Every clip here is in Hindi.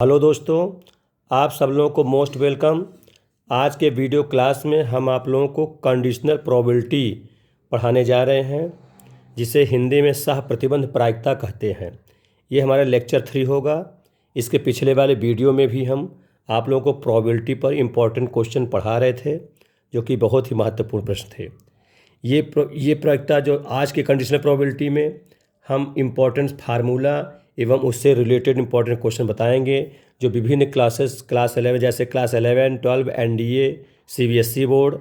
हेलो दोस्तों, आप सब लोगों को मोस्ट वेलकम। आज के वीडियो क्लास में हम आप लोगों को कंडीशनल प्रोबेबिलिटी पढ़ाने जा रहे हैं, जिसे हिंदी में सह प्रतिबंध प्रायिकता कहते हैं। ये हमारा लेक्चर 3 होगा। इसके पिछले वाले वीडियो में भी हम आप लोगों को प्रोबेबिलिटी पर इम्पोर्टेंट क्वेश्चन पढ़ा रहे थे, जो कि बहुत ही महत्वपूर्ण प्रश्न थे। ये प्रायिकता जो आज के कंडीशनल प्रोबेबिलिटी में हम इम्पोर्टेंट फार्मूला एवं उससे रिलेटेड इम्पोर्टेंट क्वेश्चन बताएंगे, जो विभिन्न क्लास 11 जैसे क्लास 11, 12 एनडीए, सीबीएसई बोर्ड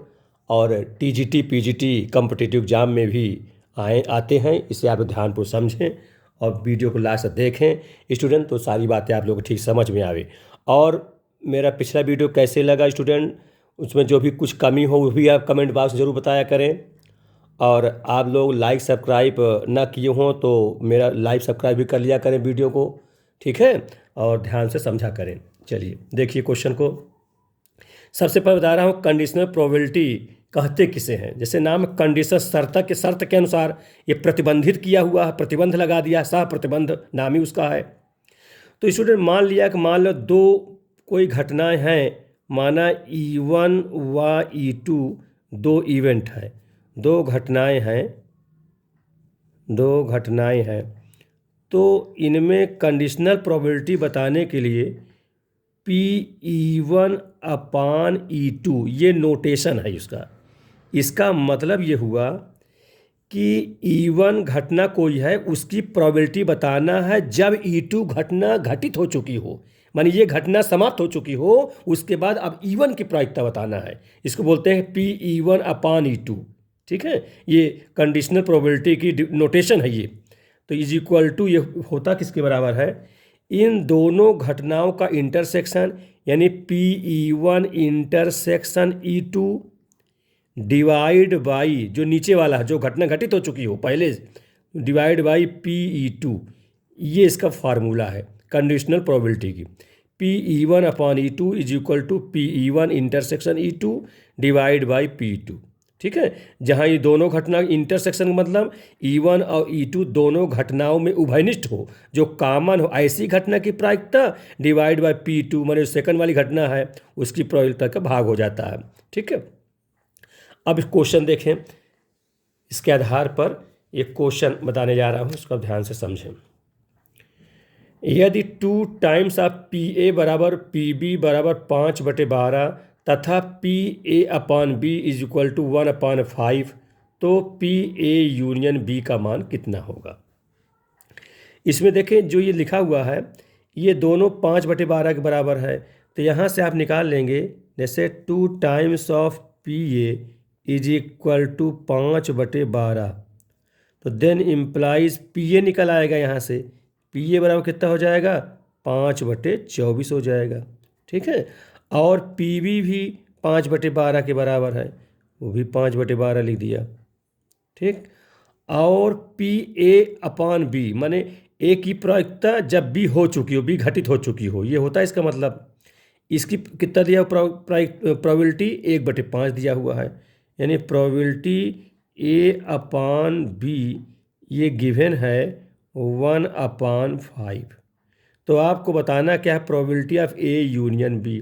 और टीजीटी पीजीटी कॉम्पिटिटिव एग्जाम में भी आते हैं। इसे आप ध्यानपूर्वक समझें और वीडियो को लास्ट तक देखें स्टूडेंट, तो सारी बातें आप लोग को ठीक समझ में आवे। और मेरा पिछला वीडियो कैसे लगा स्टूडेंट, उसमें जो भी कुछ कमी हो वो भी आप कमेंट बॉक्स में ज़रूर बताया करें। और आप लोग लाइक सब्सक्राइब ना किए हों तो मेरा लाइक सब्सक्राइब भी कर लिया करें वीडियो को, ठीक है, और ध्यान से समझा करें। चलिए देखिए क्वेश्चन को। सबसे पहले बता रहा हूँ कंडीशनल प्रोबेबिलिटी कहते किसे हैं। जैसे नाम कंडीशन, शर्त के अनुसार ये प्रतिबंधित किया हुआ है, प्रतिबंध लगा दिया, सह प्रतिबंध नाम ही उसका है। तो स्टूडेंट मान लिया कि मान लो दो कोई घटनाएं हैं, माना E1 व E2 दो इवेंट है, दो घटनाएं हैं। तो इनमें कंडीशनल प्रोबेबिलिटी बताने के लिए P(E1/E2) ये नोटेशन है इसका। इसका मतलब ये हुआ कि E1 घटना कोई है, उसकी प्रोबेबिलिटी बताना है जब E2 घटना घटित हो चुकी हो, मानी ये घटना समाप्त हो चुकी हो, उसके बाद अब E1 की प्रायिकता बताना है। इसको बोलते हैं P(E1/E2), ठीक है। ये कंडीशनल प्रोबेबिलिटी की नोटेशन है ये। तो इज इक्वल टू ये होता किसके बराबर है, इन दोनों घटनाओं का इंटरसेक्शन, यानी P(E1 intersection E2) divide by जो नीचे वाला है, जो घटना घटित हो चुकी हो पहले, डिवाइड बाई P(E2). ये इसका फार्मूला है कंडीशनल प्रोबेबिलिटी की। P(E1/E2) is equal to P(E1 intersection E2) divide by P2, ठीक है। जहाँ ये दोनों घटना इंटरसेक्शन मतलब E1 और E2 दोनों घटनाओं में उभयनिष्ठ हो, जो कॉमन हो, ऐसी घटना की प्रायिकता डिवाइड बाई P2, माने सेकंड वाली घटना है उसकी प्रोबेबिलिटी का भाग हो जाता है, ठीक है। अब क्वेश्चन देखें, इसके आधार पर एक क्वेश्चन बताने जा रहा हूँ, उसको ध्यान से समझें। यदि 2 टाइम्स ऑफ PA बराबर PB बराबर 5/12 तथा PA/B इज इक्वल टू 1/5, तो PA यूनियन B का मान कितना होगा। इसमें देखें जो ये लिखा हुआ है, ये दोनों 5/12 के बराबर है, तो यहाँ से आप निकाल लेंगे, जैसे 2 times of PA is equal to 5/12, तो देन इम्प्लाइज PA निकल आएगा। यहाँ से PA बराबर कितना हो जाएगा, 5/24 हो जाएगा, ठीक है। और PB भी 5/12 के बराबर है, वो भी 5/12 लिख दिया, ठीक। और PA/B माने A की प्रायिकता जब B हो चुकी हो, B घटित हो चुकी हो, ये होता है इसका मतलब। इसकी कितना दिया प्रोबेबिलिटी 1/5 दिया हुआ है, यानी प्रोबेबिलिटी A/B ये गिवन है 1/5। तो आपको बताना क्या है, probability of A union B,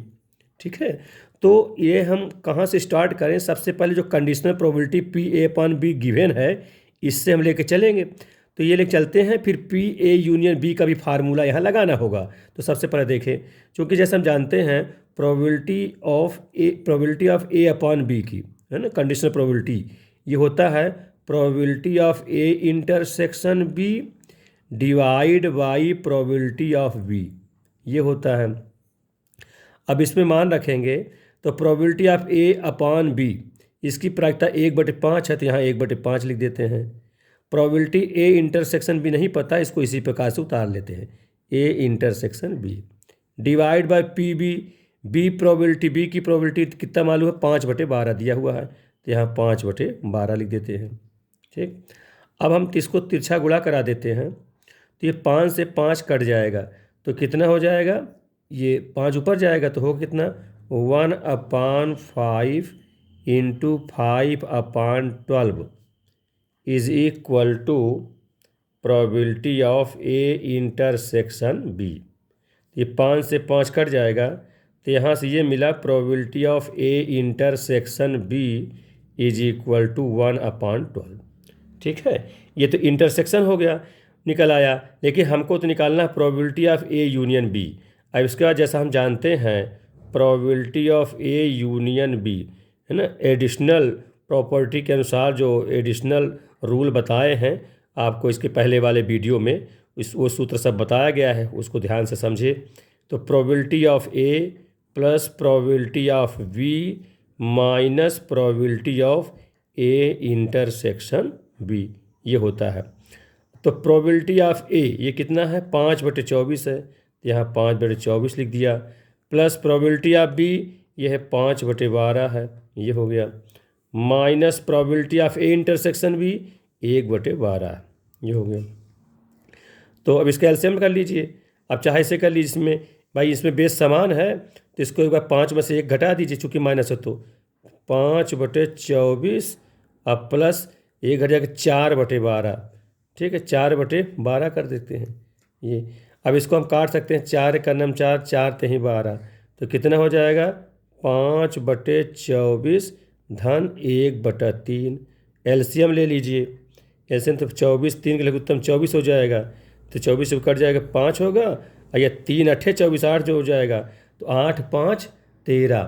ठीक है। तो ये हम कहाँ से स्टार्ट करें, सबसे पहले जो कंडीशनल प्रोबेबिलिटी PA/B गिवन है, इससे हम लेके चलेंगे। तो ये लेके चलते हैं, फिर PA यूनियन B का भी फार्मूला यहाँ लगाना होगा। तो सबसे पहले देखें, क्योंकि जैसे हम जानते हैं प्रोबेबिलिटी ऑफ A/B की, है ना, कंडीशनल प्रोबेबिलिटी ये होता है probability of A intersection B divide by probability of B, ये होता है। अब इसमें मान रखेंगे तो प्रोबेबिलिटी ऑफ A/B इसकी प्रायिकता 1/5 है, तो यहाँ 1/5 लिख देते हैं। प्रोबेबिलिटी A इंटरसेक्शन B नहीं पता, इसको इसी प्रकार से उतार लेते हैं, A intersection B divide by PB। B probability, B की प्रोबेबिलिटी कितना मालूम है, 5/12 दिया हुआ है, तो यहाँ 5/12 लिख देते हैं, ठीक। अब हम इसको तिरछा गुणा करा देते हैं, तो ये 5 से 5 कट जाएगा, तो कितना हो जाएगा, ये 5 ऊपर जाएगा तो होगा कितना, 1/5 into 5/12 is equal to probability of A intersection B। ये 5 से 5 कट जाएगा, तो यहाँ से ये मिला probability of A intersection B is equal to 1/12। ठीक है, ये तो इंटरसेक्शन हो गया, निकल आया। लेकिन हमको तो निकालना है probability of A union B. अब इसके बाद जैसा हम जानते हैं probability of A union B, है ना, एडिशनल प्रॉपर्टी के अनुसार जो एडिशनल रूल बताए हैं आपको इसके पहले वाले वीडियो में, वो सूत्र सब बताया गया है, उसको ध्यान से समझिए। तो probability of A plus probability of B minus probability of A intersection B, ये होता है। तो प्रोबेबिलिटी ऑफ ए ये कितना है, 5/24 है, तो यहाँ 5/24 लिख दिया, प्लस प्रोबेबिलिटी ऑफ बी ये है 5/12 है, ये हो गया, minus probability of A intersection B 1/12, ये हो गया। तो अब इसका एलसीएम कर लीजिए, अब चाहे से कर लीजिए। इसमें भाई इसमें बेस समान है तो इसको एक बार 5 में से 1 घटा दीजिए, चूँकि माइनस है तो 5/24 अब प्लस 1 घट जाएगा 4/12। ठीक है, 4/12 कर देते हैं ये। अब इसको हम काट सकते हैं, 4 का नाम 4, 4 तेहीं 12, तो कितना हो जाएगा 5/24 धन 1/3। एलसीएम ले लीजिए, एलसीएम तो 24, 3 के लघुत्तम 24 हो जाएगा, तो 24 से कट जाएगा 5 होगा, और यह 3 8 24 8 जो हो जाएगा, तो 8 5 13,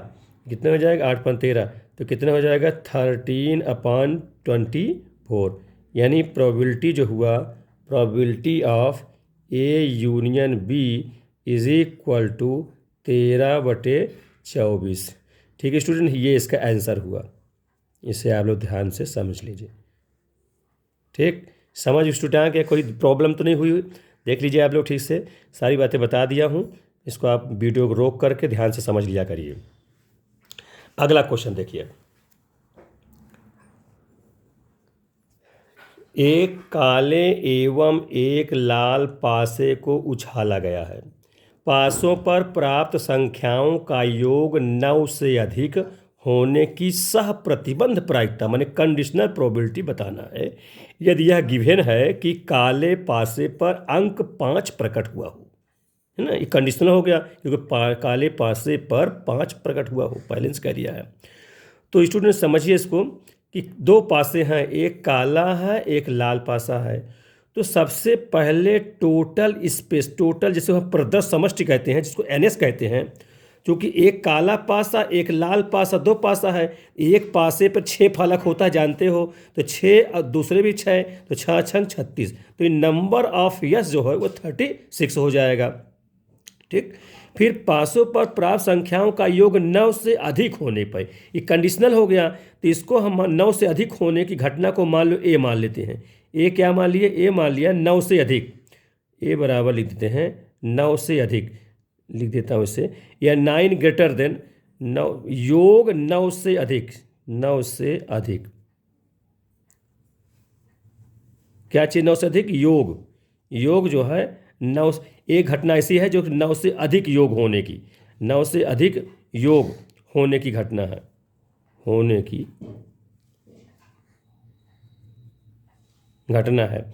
कितना हो जाएगा 8 5 13, तो कितना हो जाएगा 13/24। यानी प्रोबेबिलिटी जो हुआ, probability of A union B is equal to 13/24। ठीक है स्टूडेंट, ये इसका आंसर हुआ, इसे आप लोग ध्यान से समझ लीजिए। ठीक, समझ स्टूडेंट के कोई प्रॉब्लम तो नहीं हुई, देख लीजिए आप लोग, ठीक से सारी बातें बता दिया हूँ, इसको आप वीडियो को रोक करके ध्यान से समझ लिया करिए। अगला क्वेश्चन देखिए, एक काले एवं एक लाल पासे को उछाला गया है, पासों पर प्राप्त संख्याओं का योग 9 से अधिक होने की सह प्रतिबंध प्रायिकता माने कंडीशनल प्रोबेबिलिटी बताना है। यदि यह गिवन है कि काले पासे पर अंक 5 प्रकट हुआ हो, है ना, ये कंडीशनल हो गया क्योंकि काले पासे पर 5 प्रकट हुआ हो, बैलेंस कर दिया है। तो स्टूडेंट समझिए इसको कि 2 पासे हैं, एक काला है एक लाल पासा है। तो सबसे पहले टोटल स्पेस, टोटल जिसे हम प्रदत्त समष्टि कहते हैं, जिसको एनएस कहते हैं, क्योंकि एक काला पासा एक लाल पासा 2 पासा है, एक पासे पर 6 फलक होता है जानते हो, तो 6 और दूसरे भी 6, तो 6 6 36, तो ये नंबर ऑफ यस जो है वो 36 हो जाएगा। ठीक, फिर पासों पर प्राप्त संख्याओं का योग 9 से अधिक होने पर, ये कंडीशनल हो गया, तो इसको हम 9 से अधिक होने की घटना को मान लो ए मान लेते हैं। ए क्या मान लिए, ए मान लिया 9 से अधिक, ए बराबर लिख देते हैं 9 से अधिक, लिख देता हूँ इसे, या 9 ग्रेटर देन 9, योग 9 से अधिक, 9 से अधिक, क्या चीज़ 9 से अधिक, योग, योग जो है 9, एक घटना ऐसी है जो 9 से अधिक योग होने की, 9 से अधिक योग होने की घटना है, होने की घटना है।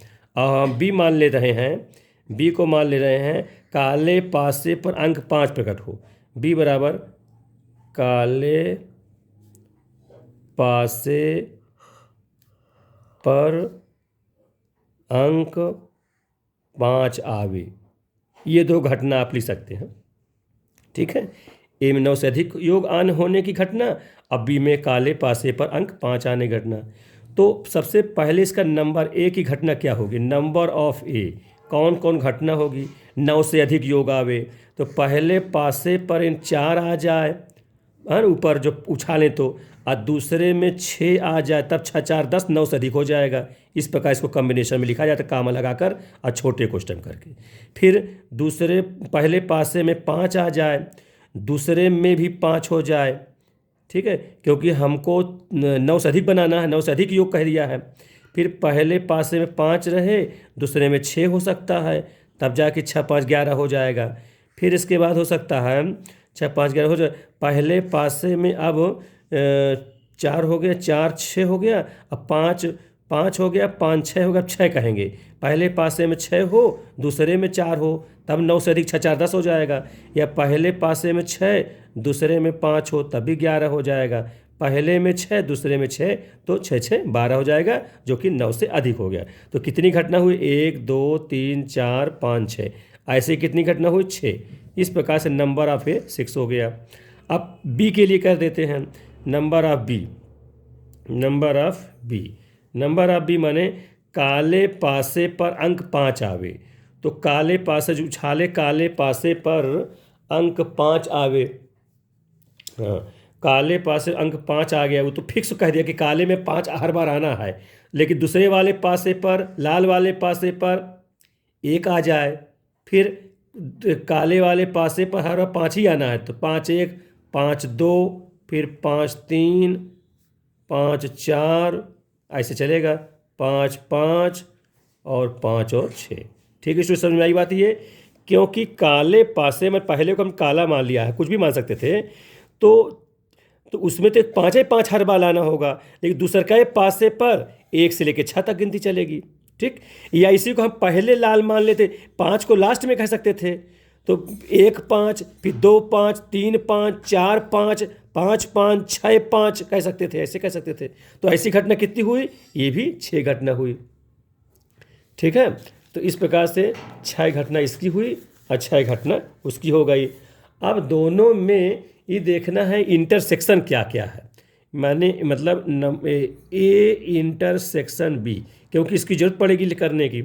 बी मान ले रहे हैं, बी को मान ले रहे हैं काले पासे पर अंक 5 प्रकट हो। बी बराबर काले पासे पर अंक 5 आवे, ये 2 घटना आप लिख सकते हैं। ठीक है, ए में 9 से अधिक योग आने होने की घटना, अब बी में काले पासे पर अंक 5 आने घटना। तो सबसे पहले इसका नंबर ए की घटना क्या होगी, नंबर ऑफ ए, कौन कौन घटना होगी, 9 से अधिक योग आवे, तो पहले पासे पर इन 4 आ जाए, ऊपर जो उछालें तो, और दूसरे में 6 आ जाए, तब 6 4 10, 9 से अधिक हो जाएगा। इस प्रकार इसको कॉम्बिनेशन में लिखा जाता है, कामा लगाकर और छोटे क्वेश्चन करके। फिर दूसरे पहले पासे में 5 आ जाए, दूसरे में भी 5 हो जाए, ठीक है, क्योंकि हमको 9 से अधिक बनाना है, 9 से अधिक योग कह दिया है। फिर पहले पासे में 5 रहे, दूसरे में 6 हो सकता है, तब जाके 6 5 11 हो जाएगा। फिर इसके बाद हो सकता है 6 5 11 हो जाए, पहले पासे में अब 4 हो गया, 4 6 हो गया, अब 5 5 हो गया, 5 6 हो गया, 6 कहेंगे। पहले पासे में 6 हो, दूसरे में 4 हो, तब 9 से अधिक 6 4 10 हो जाएगा। या पहले पासे में 6, दूसरे में 5 हो, तब भी 11 हो जाएगा। पहले में 6, दूसरे में 6, तो 6 6 12 हो जाएगा, जो कि 9 से अधिक हो गया। तो कितनी घटना हुई? 1 2 3 4 5 6। ऐसे कितनी घटना हुई? 6। इस प्रकार से नंबर ऑफ ए 6 हो गया। अब बी के लिए कर देते हैं। Number of B, number of B, number of B माने काले पासे पर अंक 5 आवे। तो काले पासे जो उछाले, काले पासे पर अंक 5 आवे। हाँ, काले पासे अंक 5 आ गया, वो तो फिक्स कह दिया कि काले में 5 हर बार आना है। लेकिन दूसरे वाले पासे पर, लाल वाले पासे पर 1 आ जाए, फिर काले वाले पासे पर हर बार 5 ही आना है। तो 5 1 5 2, फिर 5 3 5 4, ऐसे चलेगा। 5 5 और 5 और 6। ठीक है, इसको समझ में आई बात ये। क्योंकि काले पासे में पहले को हम काला मान लिया है, कुछ भी मान सकते थे, तो उसमें तो 5 ही 5 हर बार लाना होगा। लेकिन दूसरे के पासे पर 1 से लेकर 6 तक गिनती चलेगी। ठीक, या इसी को हम पहले लाल मान लेते, 5 को लास्ट में कह सकते थे। तो 1 5, फिर 2 5, 3 5, 4 5, 5 5, 6 5 कह सकते थे, ऐसे कह सकते थे। तो ऐसी घटना कितनी हुई? ये भी 6 घटना हुई। ठीक है, तो इस प्रकार से 6 घटना इसकी हुई और 6 घटना उसकी हो गई। अब दोनों में ये देखना है इंटरसेक्शन क्या क्या है, माने मतलब ए इंटरसेक्शन बी, क्योंकि इसकी जरूरत पड़ेगी करने की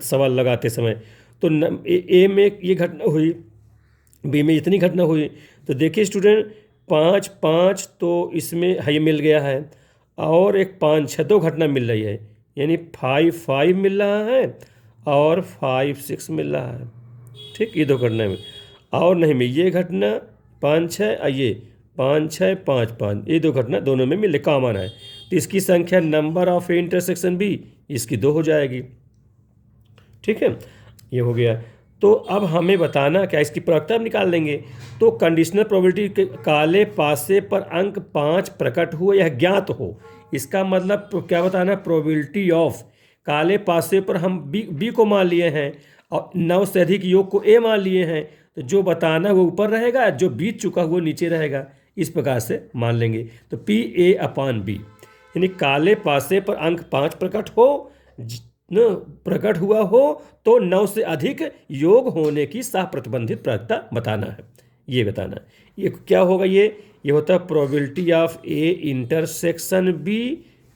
सवाल लगाते समय। तो ए में ये घटना हुई, बी में इतनी घटना हुई। तो देखिए स्टूडेंट, 5 5 तो इसमें है, ये मिल गया है, और एक 5 6 2 घटना मिल रही है, यानी 5 5 मिल रहा है और 5 6 मिल रहा है। ठीक, ये 2 घटना में और नहीं में ये घटना 5 6, ये 5 6 5 5, ये 2 घटना दोनों में मिले, कॉमन है। तो इसकी संख्या नंबर ऑफ इंटरसेक्शन भी इसकी 2 हो जाएगी। ठीक है, ये हो गया। तो अब हमें बताना क्या, इसकी प्रयोक्ता निकाल लेंगे। तो कंडीशनल प्रोबेबिलिटी के काले पासे पर अंक 5 प्रकट हुए या ज्ञात हो, इसका मतलब क्या बताना? प्रोबेबिलिटी ऑफ काले पासे पर हम बी को मान लिए हैं और 9 से अधिक योग को ए मान लिए हैं। तो जो बताना वो ऊपर रहेगा, जो बीत चुका वो नीचे रहेगा। इस प्रकार से मान लेंगे। तो पी ए अपॉन बी, यानी काले पासे पर अंक 5 प्रकट हो, प्रकट हुआ हो, तो 9 से अधिक योग होने की सह प्रतिबंधित प्रयोक्ता बताना है, ये बताना है। ये क्या होगा? ये होता है probability of A intersection B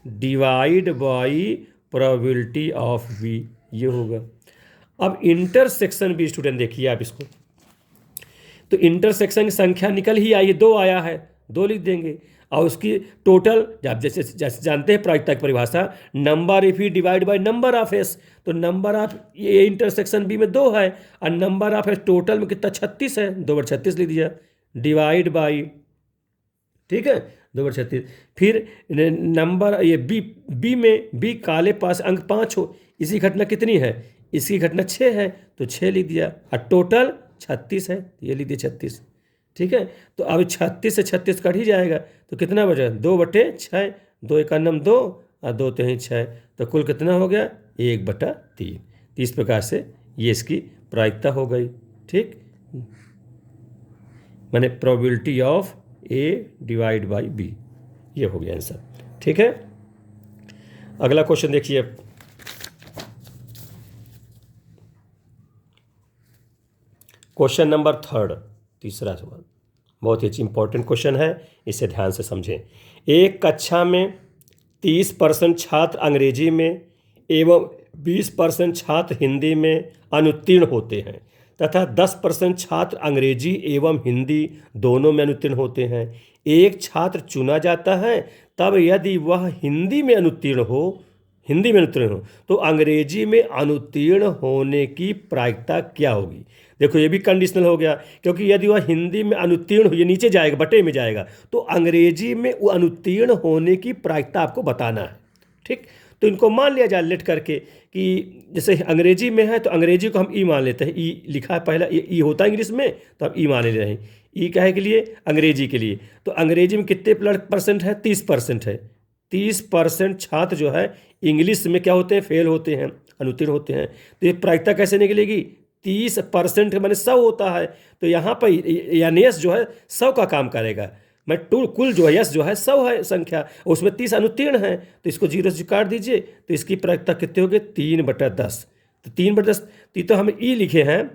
divide by probability of B, ये होगा। अब इंटरसेक्शन बी स्टूडेंट देखिए आप इसको, तो इंटरसेक्शन की संख्या निकल ही आई है, 2 आया है, 2 लिख देंगे। और उसकी टोटल, आप जैसे जैसे जानते हैं प्रायिकता की परिभाषा, number if E divide by number of S. तो number of A intersection B में 2 है और नंबर ऑफ एस टोटल में कितना? 36 है, 2 बार 36 लिख दिया, डिवाइड बाई, ठीक है, 2 बार 36। फिर नंबर ये बी में बी काले पास अंक 5 हो, इसी घटना कितनी है? इसकी घटना 6 है, तो 6 लिख दिया और टोटल 36 है, ये लिख दिया 36। ठीक है, तो अब 36 से 36 कट ही जाएगा, तो कितना बचा? 2/6, 2 1 2 और 2 3 6, तो कुल कितना हो गया? 1/3। तो इस प्रकार से ये इसकी प्रायिकता हो गई। ठीक, माने probability of A divide by B, ये हो गया आंसर। ठीक है, अगला क्वेश्चन देखिए। क्वेश्चन नंबर 3, तीसरा सवाल बहुत ही इंपॉर्टेंट क्वेश्चन है, इसे ध्यान से समझें। एक कक्षा में 30% छात्र अंग्रेजी में एवं 20% छात्र हिंदी में अनुत्तीर्ण होते हैं तथा 10% छात्र अंग्रेजी एवं हिंदी दोनों में अनुत्तीर्ण होते हैं। एक छात्र चुना जाता है, तब यदि वह हिंदी में अनुत्तीर्ण हो तो अंग्रेजी में अनुत्तीर्ण होने की प्रायिकता क्या होगी? देखो, ये भी कंडीशनल हो गया, क्योंकि यदि वह हिंदी में अनुत्तीर्ण हो, ये नीचे जाएगा, बटे में जाएगा, तो अंग्रेजी में वो अनुत्तीर्ण होने की प्रायिकता आपको बताना है। ठीक, तो इनको मान लिया जाए लेट करके कि जैसे अंग्रेजी में है तो अंग्रेजी को हम ई मान लेते हैं, ई लिखा है पहला, ई होता है इंग्लिश में, तो हम ई मान ले रहे हैं। ई क्या है के लिए? अंग्रेजी के लिए। तो अंग्रेजी में कितने % है? 30% है। 30% छात्र जो है इंग्लिश में क्या होते हैं, फेल होते हैं, अनुत्तीर्ण होते हैं। तो ये प्रायिकता कैसे निकलेगी, 30% मैंने 100 होता है, तो यहाँ पर यानी यस जो है 100 का काम करेगा। मैं कुल जो है यस जो है 100 है संख्या, उसमें 30 अनुत्तीर्ण है, तो इसको 0 से काट दीजिए, तो इसकी प्रायिकता कितने हो गए, 3/10। तो 3/10, तो हम ई लिखे हैं,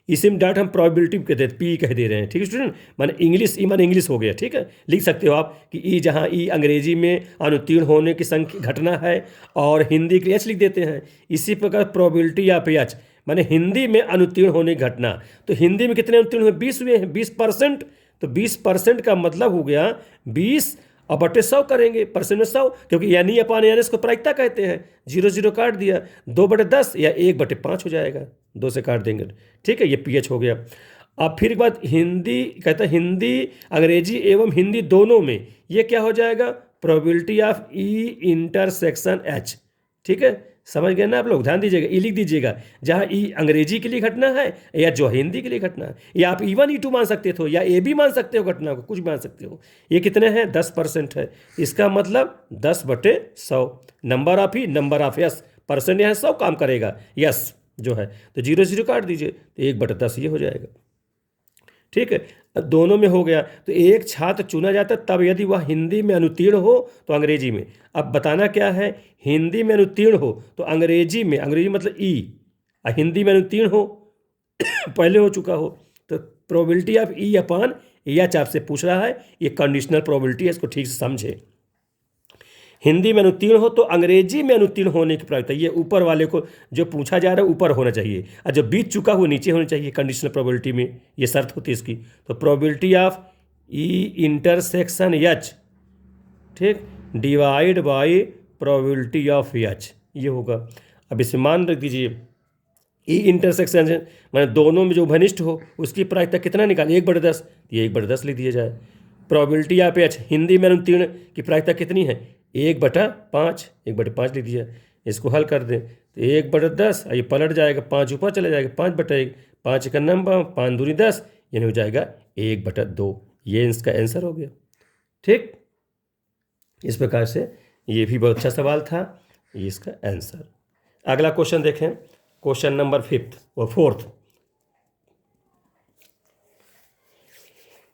इसी में डायरेक्ट हम प्रोबेबिलिटी कहते हैं, पी कह दे रहे हैं। ठीक है स्टूडेंट, माने इंग्लिश, ई माने इंग्लिश हो गया। ठीक है, लिख सकते हो आप कि ई, जहाँ ई अंग्रेजी में अनुत्तीर्ण होने की संख्या घटना है, और हिंदी के लिए एच लिख देते हैं। इसी प्रकार प्रोबेबिलिटी ऑफ एच माने हिंदी में अनुत्तीर्ण होने की घटना। तो हिंदी में कितने अनुत्तीर्ण हुए, 20 हुए हैं, 20%। तो 20% का मतलब हो गया 20 और बटे 100 करेंगे, परसेंट में 100, क्योंकि यानी अपान यानी इसको प्रायिकता कहते हैं। 0 0 काट दिया, 2/10 या 1/5 हो जाएगा, 2 से काट देंगे। ठीक है, ये पीएच हो गया। अब फिर एक बात, हिंदी कहता है हिंदी अंग्रेजी एवं हिंदी दोनों में ये क्या हो जाएगा, probability of E intersection H. ठीक है, समझ गए ना आप लोग, ध्यान दीजिएगा, ई लिख दीजिएगा, जहाँ ई अंग्रेजी के लिए घटना है या जो हिंदी के लिए घटना है, या आप E1 E2 मान सकते हो, या ए भी मान सकते हो, घटना को कुछ भी मान सकते हो। ये कितने हैं, 10% है, इसका मतलब 10/100। Number of E, number of yes, percent यहाँ 100 काम करेगा, यस जो है, तो 0 0 काट दीजिए, तो 1/10 ये हो जाएगा। ठीक है, दोनों में हो गया। तो एक छात्र चुना जाता है तब यदि वह हिंदी में अनुत्तीर्ण हो तो अंग्रेजी में। अब बताना क्या है, हिंदी में अनुत्तीर्ण हो तो अंग्रेजी में, अंग्रेजी मतलब ई, हिंदी में अनुत्तीर्ण हो पहले हो चुका हो, तो probability of E upon H आपसे पूछ रहा है, ये कंडीशनल प्रोबेबिलिटी है, इसको ठीक से समझे। हिंदी में अनुत्तीर्ण हो तो अंग्रेजी में अनुत्तीर्ण होने की प्रायिकता, ये ऊपर वाले को जो पूछा जा रहा है ऊपर होना चाहिए, और जो बीत चुका हो नीचे होना चाहिए कंडीशनल प्रोबेबिलिटी में, ये शर्त होती है इसकी। तो probability of E intersection H, ठीक, divide by probability of H, ये होगा। अब इसे मान रख दीजिए, ई इंटरसेक्शन मैंने दोनों में जो घनिष्ठ हो उसकी प्रायिकता कितना निकाले, 1/10, ये 1/10 लिख दिया जाए। प्रोबेबिलिटी ऑफ एच, हिंदी में अनुत्तीर्ण की प्रायिकता कितनी है, 1/5, 1/5 लिख दिया। इसको हल कर दें तो 1/10, ये पलट जाएगा, 5 ऊपर चले जाएगा, 5/1, 5 का नंबर, 5 दूनी 10, यानी हो जाएगा 1/2। ये इसका आंसर हो गया। ठीक, इस प्रकार से ये भी बहुत अच्छा सवाल था, ये इसका आंसर। अगला क्वेश्चन देखें, क्वेश्चन नंबर 5 और 4।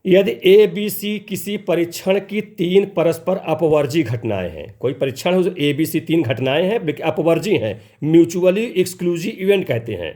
यदि ए बी सी किसी परीक्षण की 3 परस्पर अपवर्जी घटनाएं हैं, कोई परीक्षण हो, ए बी सी 3 घटनाएं हैं लेकिन अपवर्जी हैं, म्यूचुअली एक्सक्लूसिव इवेंट कहते हैं,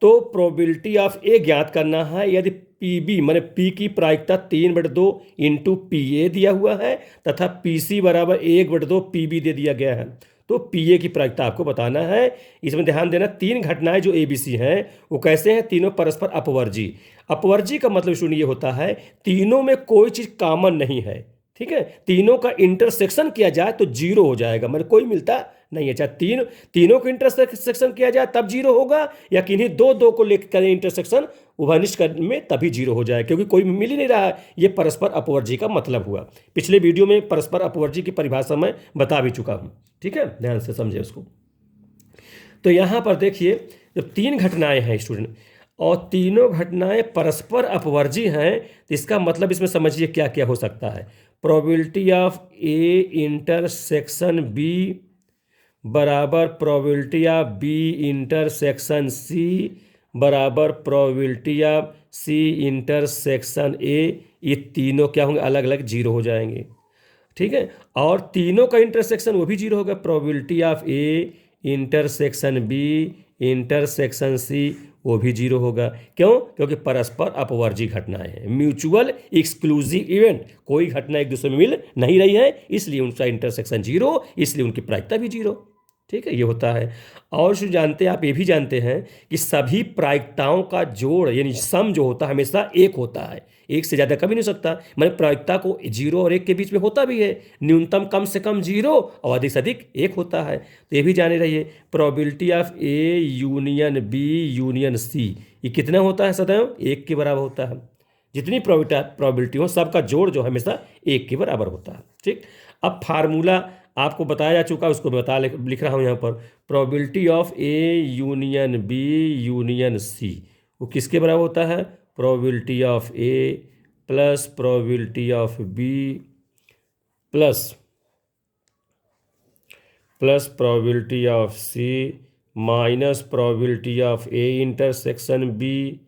तो प्रोबेबिलिटी ऑफ ए ज्ञात करना है। यदि पी बी मैंने पी की प्रायिकता 3/2 इंटू पी ए दिया हुआ है तथा पी सी बराबर 1/2 पी बी दे दिया गया है, तो पी ए की प्रायिकता आपको बताना है। इसमें ध्यान देना, 3 घटनाएं जो ए बी सी हैं वो कैसे हैं, तीनों परस्पर अपवर्जी। अपवर्जी का मतलब सुनिए होता है तीनों में कोई चीज़ कॉमन नहीं है। ठीक है, तीनों का इंटरसेक्शन किया जाए तो 0 हो जाएगा, मतलब कोई मिलता नहीं है। चाहे तीनों को इंटरसेक्शन किया जाए तब 0 होगा, या किन्हीं दो को लेकर करें इंटरसेक्शन उभयनिष्ठ में तभी 0 हो जाए, क्योंकि कोई मिल ही नहीं रहा है। ये परस्पर अपवर्जी का मतलब हुआ। पिछले वीडियो में परस्पर अपवर्जी की परिभाषा मैं बता भी चुका हूँ। ठीक है, ध्यान से समझे उसको। तो यहाँ पर देखिए, जब 3 घटनाएं हैं स्टूडेंट और तीनों घटनाएं परस्पर अपवर्जी हैं, तो इसका मतलब इसमें समझिए क्या क्या हो सकता है। Probability of A intersection B बराबर probability of B intersection C बराबर probability of C intersection A, ये तीनों क्या होंगे, अलग अलग 0 हो जाएंगे। ठीक है, और तीनों का इंटरसेक्शन वो भी 0 होगा। Probability of A intersection B intersection C वो भी 0 होगा। क्यों, क्योंकि परस्पर अपवर्जी घटनाएं हैं, म्यूचुअल एक्सक्लूसिव इवेंट, कोई घटना एक दूसरे में मिल नहीं रही है, इसलिए उनका इंटरसेक्शन 0, इसलिए उनकी प्रायिकता भी 0। ठीक है, ये होता है। और जो जानते हैं आप, ये भी जानते हैं कि सभी प्रायिकताओं का जोड़ यानी सम जो होता है हमेशा 1 होता है, 1 से ज़्यादा कभी नहीं हो सकता। मतलब प्रायिकता को 0 और 1 के बीच में होता भी है, न्यूनतम कम से कम 0 और अधिक से अधिक 1 होता है। तो ये भी जाने रहिए। Probability of A union B union C, ये कितना होता है, सदैव 1 के बराबर होता है। जितनी प्रोबेबिलिटी हो सबका जोड़ जो हमेशा 1 के बराबर होता है। ठीक, अब फार्मूला आपको बताया जा चुका है, उसको लिख रहा हूँ यहाँ पर। Probability of A union B union C वो किसके बराबर होता है, probability of A plus probability of B plus plus probability of C minus probability of A intersection B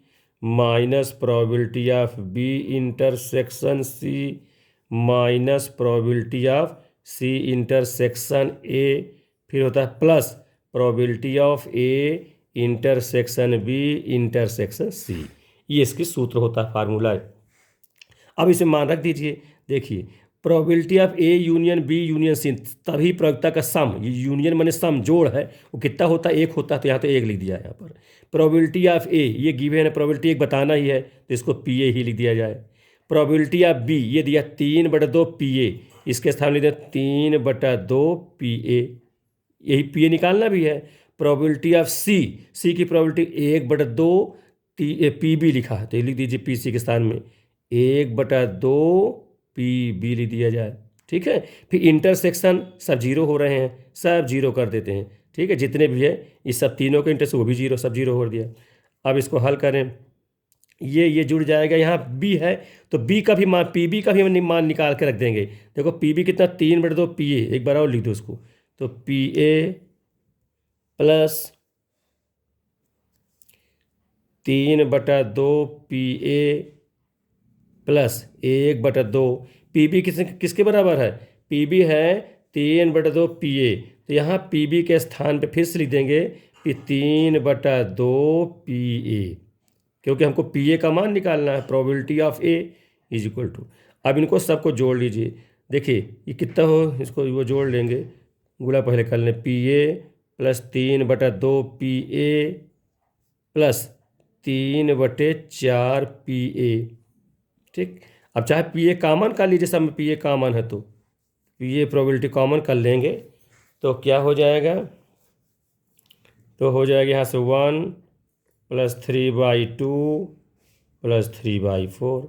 minus probability of B intersection C minus probability of C intersection A, फिर होता है plus probability of A intersection B intersection C. ये इसकी सूत्र होता है, फार्मूला है। अब इसे मान रख दीजिए। देखिए probability of A union B union C, तभी प्रयोक्ता का सम, ये यूनियन माने सम जोड़ है, वो कितना होता है, एक होता है, तो यहाँ तो एक लिख दिया है यहाँ पर। प्रोबेबिलिटी ऑफ ए ये गिवन है, प्रोबेबिलिटी एक बताना ही है तो इसको पी ए ही लिख दिया जाए। प्रोबेबिलिटी ऑफ बी ये दिया 3/2 पी ए, इसके स्थान लिख दिया 3/2 पी ए, यही पी ए निकालना भी है। प्रोबेबिलिटी ऑफ सी, सी की प्रोबेबिलिटी 1/2 पी बी लिखा है, तो ये लिख दीजिए पी सी के स्थान में 1/2 पी बी लिख दिया जाए। ठीक है, फिर इंटरसेक्शन सब जीरो हो रहे हैं, सब जीरो कर देते हैं। ठीक है, जितने भी है इस सब तीनों के इंटरसेक्शन वो भी जीरो, सब जीरो हो दिया। अब इसको हल करें, ये जुड़ जाएगा, यहाँ बी है तो बी का भी मान, पी बी का भी मान निकाल के रख देंगे। देखो पी बी कितना 3/2 पी ए, एक बार और लिख दो उसको, तो P A plus 3/2 P A plus 1/2 P B किसके बराबर है, पी बी है 3/2 पी ए, तो यहाँ पी बी के स्थान पे फिर से लिख देंगे कि 3/2 पी ए, क्योंकि हमको पी ए का मान निकालना है। Probability of A is equal to, अब इनको सबको जोड़ लीजिए। देखिए ये कितना हो, इसको वो जोड़ लेंगे, गुणा पहले कर लें, P A plus 3/2 P A plus 3/4 P A. ठीक, अब चाहे पी ए कॉमन कर लीजिए, सब में पी ए कॉमन है तो पी ए प्रोबेबिलिटी कॉमन कर लेंगे तो क्या हो जाएगा, तो हो जाएगा यहाँ से 1 + 3/2 + 3/4।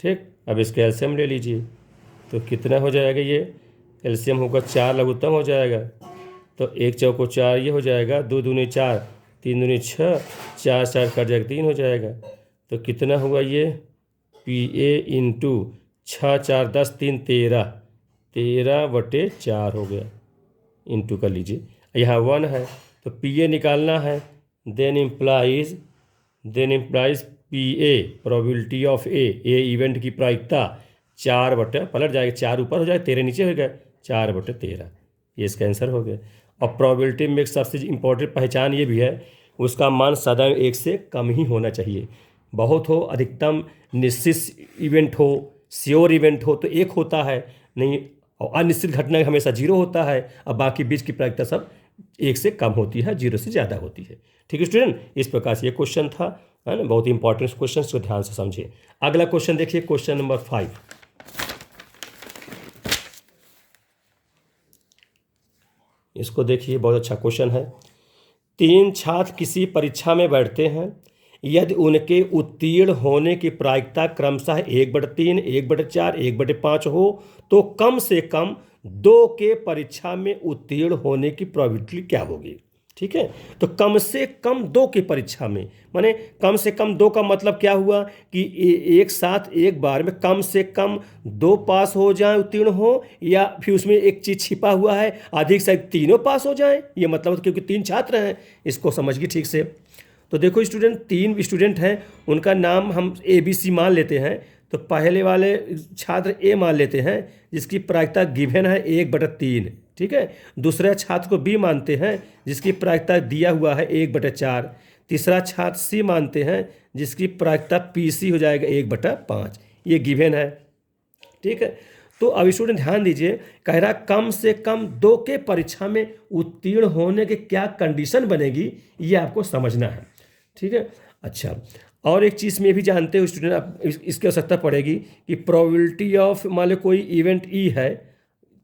ठीक, अब इसके एलसीएम ले लीजिए, तो कितना हो जाएगा, ये एलसीएम होगा 4 लघुत्तम हो जाएगा, तो 1 चौको 4 ये हो जाएगा, 2 दूनी 4 3 दूनी 6 4 4 कट जाएगा 3 हो जाएगा, तो कितना हुआ ये पी ए इंटू 6 4 10 3 13 13/4 हो गया, इंटू कर लीजिए, यहाँ 1 है तो पी ए निकालना है, then implies P A probability of A event की प्रायिकता 4 पलट जाएगा, 4 ऊपर हो जाएगा 13 नीचे हो गया, 4/13, ये इसका आंसर हो गया। और प्रोबेबिलिटी में एक सबसे इंपॉर्टेंट पहचान ये भी है, उसका मान सदैव 1 से कम ही होना चाहिए। बहुत हो, अधिकतम निश्चित इवेंट हो, श्योर इवेंट हो तो 1 होता है, नहीं और अनिश्चित घटना हमेशा 0 होता है, और बाकी बीच की प्रायिकता सब 1 से कम होती है, 0 से ज़्यादा होती है। ठीक है स्टूडेंट, इस प्रकार से ये क्वेश्चन था, है ना, बहुत ही इंपॉर्टेंट क्वेश्चन, को ध्यान से समझिए। अगला क्वेश्चन देखिए, क्वेश्चन नंबर 5। इसको देखिए, बहुत अच्छा क्वेश्चन है। 3 छात्र किसी परीक्षा में बैठते हैं, यदि उनके उत्तीर्ण होने की प्रायिकता क्रमशः 1/3 1/4 1/5 हो तो कम से कम 2 के परीक्षा में उत्तीर्ण होने की प्रोबेबिलिटी क्या होगी। ठीक है, तो कम से कम 2 की परीक्षा में, माने कम से कम 2 का मतलब क्या हुआ कि एक साथ एक बार में कम से कम 2 पास हो जाएं, उत्तीर्ण हो, या फिर उसमें एक चीज़ छिपा हुआ है अधिक से तीनों पास हो जाएं, ये मतलब, क्योंकि 3 छात्र हैं, इसको समझिए ठीक से। तो देखो स्टूडेंट, 3 स्टूडेंट हैं, उनका नाम हम ABC मान लेते हैं, तो पहले वाले छात्र ए मान लेते हैं जिसकी प्रायिकता गिवन है 1/3। ठीक है, दूसरे छात्र को बी मानते हैं जिसकी प्रायिकता दिया हुआ है 1/4। तीसरा छात्र सी मानते हैं जिसकी प्रायिकता PC हो जाएगा 1/5, ये गिवन है। ठीक है, तो अब स्टूडेंट ध्यान दीजिए, कह रहा कम से कम 2 के परीक्षा में उत्तीर्ण होने के क्या कंडीशन बनेगी, ये आपको समझना है। ठीक है, अच्छा, और एक चीज़ में भी जानते हो स्टूडेंट, आप इसकी आवश्यकता पड़ेगी कि प्रोबेबिलिटी ऑफ, मान लो कोई इवेंट ई है,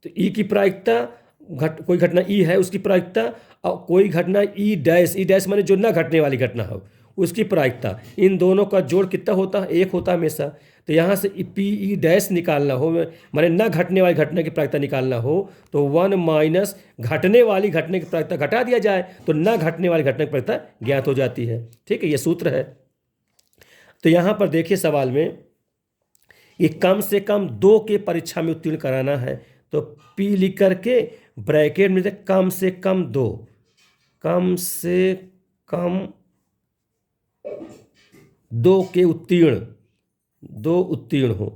तो ई की प्रायिकता, कोई घटना ई है उसकी प्रायिकता, और कोई घटना ई डैश माने जो ना घटने वाली घटना हो उसकी प्रायिकता, इन दोनों का जोड़ कितना होता है, 1 होता है हमेशा। तो यहाँ से PE- निकालना हो, माने ना घटने वाली घटना की प्रायिकता निकालना हो, तो 1 माइनस घटने वाली घटना की प्रायिकता घटा दिया जाए तो ना घटने वाली घटना की प्रायिकता ज्ञात हो जाती है। ठीक है, ये सूत्र है। तो यहाँ पर देखिए सवाल में, ये कम से कम 2 के परीक्षा में उत्तीर्ण कराना है, तो P लिख करके ब्रैकेट में कम से कम दो, कम से कम दो के उत्तीर्ण, दो उत्तीर्ण हो,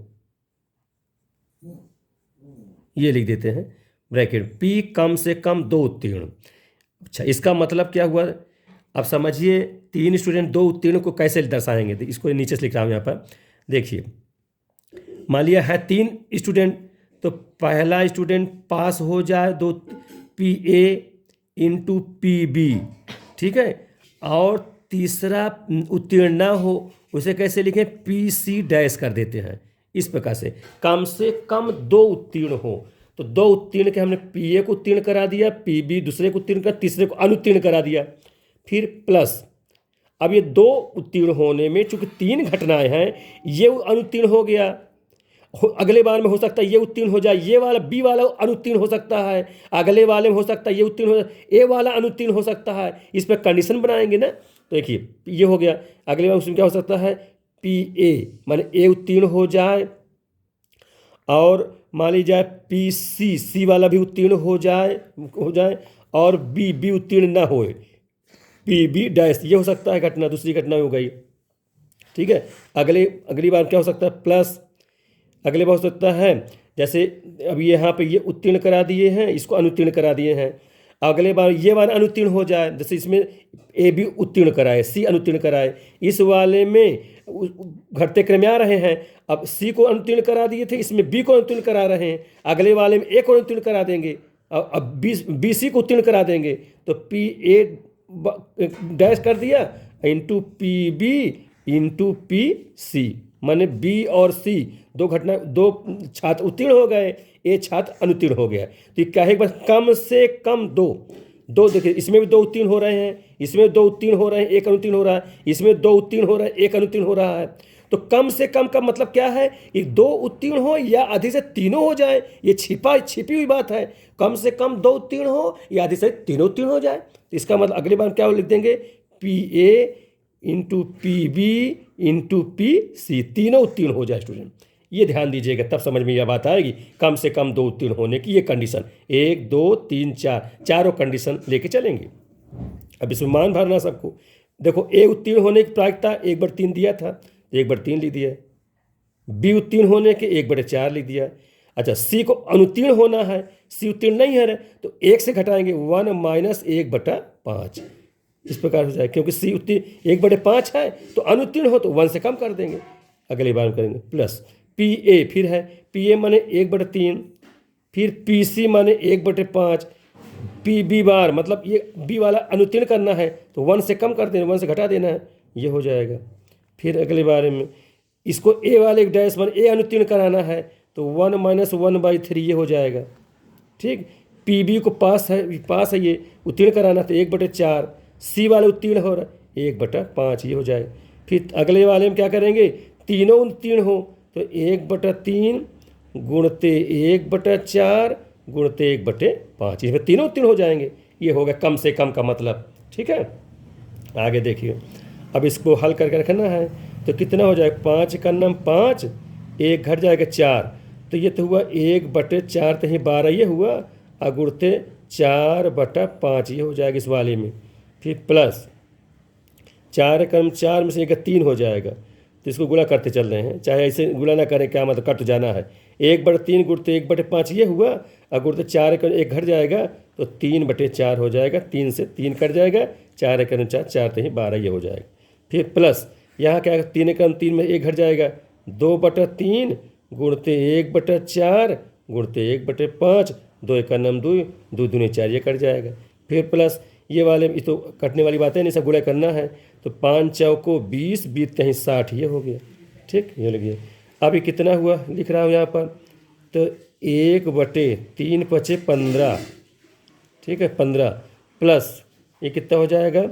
ये लिख देते हैं ब्रैकेट पी कम से कम दो उत्तीर्ण। अच्छा, इसका मतलब क्या हुआ? अब समझिए 3 स्टूडेंट 2 उत्तीर्ण को कैसे दर्शाएंगे। इसको नीचे से लिख रहा हूँ यहाँ पर, देखिए। मान लिया है 3 स्टूडेंट, तो पहला स्टूडेंट पास हो जाए, दो P A into P B, ठीक है। और तीसरा उत्तीर्ण ना हो, उसे कैसे लिखें? पी सी डैश कर देते हैं इस प्रकार से। कम से कम 2 उत्तीर्ण हो, तो 2 उत्तीर्ण के हमने पी ए को उत्तीर्ण करा दिया, पी बी दूसरे को उत्तीर्ण करा, तीसरे को अनुत्तीर्ण करा दिया, फिर प्लस। अब ये 2 उत्तीर्ण होने में चूंकि 3 घटनाएं हैं, ये अनुत्तीर्ण हो गया, अगले बार में हो सकता है ये उत्तीर्ण हो जाए, ये वाला बी वाला अनुत्तीर्ण हो सकता है, अगले वाले में हो सकता है ये उत्तीर्ण हो जाए, ए वाला अनुत्तीर्ण हो सकता है। इस पर कंडीशन बनाएंगे ना, तो देखिए ये हो गया। अगले बार उसमें क्या हो सकता है? पी ए माने ए उत्तीर्ण हो जाए, और मान ली जाए पी सी, सी वाला भी उत्तीर्ण हो जाए, और बी बी उत्तीर्ण ना होए, पी बी डैश, ये हो सकता है घटना, दूसरी घटना हो गई, ठीक है। अगली बार क्या हो सकता है? प्लस। अगले बार हो सकता है जैसे अभी यहाँ पे ये उत्तीर्ण करा दिए हैं, इसको अनुत्तीर्ण करा दिए हैं, अगले बार ये वाला अनुत्तीर्ण हो जाए, जैसे इसमें ए भी उत्तीर्ण कराए, सी अनुत्तीर्ण कराए, इस वाले में घटते क्रम में आ रहे हैं। अब सी को अनुत्तीर्ण करा दिए थे, इसमें बी को अनुत्तीर्ण करा रहे हैं, अगले वाले में ए को अनुत्तीर्ण करा देंगे, अब बी सी को उत्तीर्ण करा देंगे, तो पी ए डैश कर दिया into P B into P C, माने बी और सी दो छात्र उत्तीर्ण हो गए, ए छात्र अनुत्तीर्ण हो गया। तो क्या है? बस कम से कम दो देखिए, इसमें भी 2 उत्तीर्ण हो रहे हैं, इसमें 2 उत्तीर्ण हो रहे हैं, एक अनुत्तीर्ण हो रहा है, इसमें 2 उत्तीर्ण हो रहे हैं, एक अनुत्तीर्ण हो रहा है। तो कम से कम का मतलब क्या है? ये 2 उत्तीर्ण हो या अधिक से तीनों हो जाए, ये छिपी हुई बात है। कम से कम 2 उत्तीर्ण हो या अधिक से तीनों उत्तीर्ण हो जाए। तो इसका मतलब अगली बार क्या लिख देंगे? P A into P B into P C, तीनों उत्तीर्ण हो जाए स्टूडेंट। ये ध्यान दीजिएगा, तब समझ में यह बात आएगी। कम से कम 2 उत्तीर्ण होने की ये कंडीशन, 1 2 3 4, चारों कंडीशन लेके चलेंगे। अब इसमें मान भरना सबको। देखो ए उत्तीर्ण होने की प्रायिकता 1/3 दिया था, तो 1/3 लिख दिया। बी उत्तीर्ण होने के 1/4 लिख दिया। अच्छा, सी को अनुत्तीर्ण होना है, सी उत्तीर्ण नहीं है तो 1 से घटाएंगे, 1 - 1/5 इस प्रकार हो जाए, क्योंकि सी उत्तीर्ण 1/5 है, तो अनुत्तीर्ण हो तो 1 से कम कर देंगे। अगली बार करेंगे प्लस पी ए, फिर है पी ए माने 1/3, फिर पी सी माने 1/5, पी बी बार मतलब ये बी वाला अनुत्तीर्ण करना है तो 1 से कम कर देना, 1 से घटा देना है, ये हो जाएगा। फिर अगले बारे में इसको ए वाले डैश मान ए अनुत्तीर्ण कराना है तो 1 - 1/3 ये हो जाएगा, ठीक। पी बी को पास है ये उत्तीर्ण कराना तो 1/4, सी वाले उत्तीर्ण हो रहा है 1/5 ये हो जाएगा। फिर अगले वाले में क्या करेंगे? तीनों उत्तीर्ण हो तो 1/3 गुणते 1/4 गुणते 1/5, इसमें तीनों उत्तीर्ण हो जाएंगे। ये हो गया कम से कम का मतलब, ठीक है। आगे देखिए, अब इसको हल करके रखना है तो कितना हो जाएगा? 5 का नाम 5, 1 घट जाएगा 4, तो ये तो हुआ 1/4 तो ही 12 ये हुआ, और गुणते 4/5 ये हो जाएगा इस वाले में। फिर प्लस 4 का 4 में से 1 3 हो जाएगा, तो इसको गुणा करते चल रहे हैं, चाहे ऐसे गुणा ना करें, क्या मतलब कट जाना है। 1/3 गुणते 1/5 ये हुआ, और गुणते 4 का 1 घट जाएगा तो 3/4 हो जाएगा, 3 से 3 कट जाएगा, 4 का 4, 4 तो ही 12 ये हो जाएगा। फिर प्लस यहाँ क्या है? 3 का 3 में 1 घट जाएगा, 2/3 गुणते 1/4 गुणते 1/5, 2 का 2, 2 दूनी 4 ये कट जाएगा। फिर प्लस ये वाले ये तो कटने वाली बात है, नहीं सब गुणा करना है, तो 5 चौको 20, 20 कहीं 60 ये हो गया, ठीक। ये लगिए अभी कितना हुआ लिख रहा हूँ यहाँ पर, तो 1/3 × 15, ठीक है, 15 प्लस ये कितना हो जाएगा?